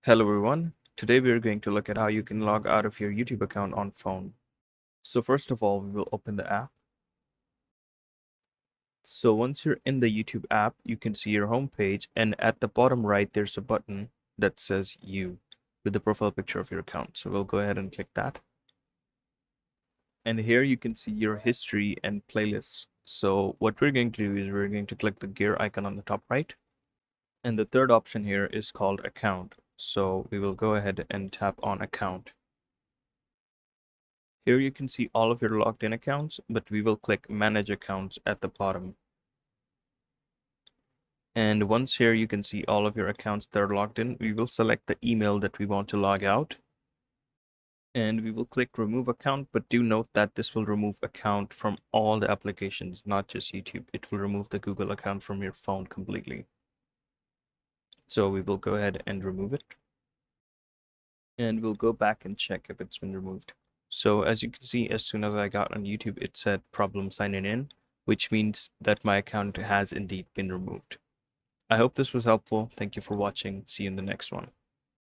Hello everyone. Today we are going to look at how you can log out of your YouTube account on phone. So first of all, we will open the app. So once you're in the YouTube app, you can see your home page, and at the bottom right there's a button that says You with the profile picture of your account. So we'll go ahead and click that. And here you can see your history and playlists. So what we're going to do is we're going to click the gear icon on the top right. And the third option here is called Account. So we will go ahead and tap on Account. Here you can see all of your logged in accounts, but we will click Manage Accounts at the bottom. And once here you can see all of your accounts that are logged in, we will select the email that we want to log out. And we will click Remove Account, but do note that this will remove account from all the applications, not just YouTube. It will remove the Google account from your phone completely. So we will go ahead and remove it. And we'll go back and check if it's been removed. So as you can see, as soon as I got on YouTube, it said problem signing in, which means that my account has indeed been removed. I hope this was helpful. Thank you for watching. See you in the next one.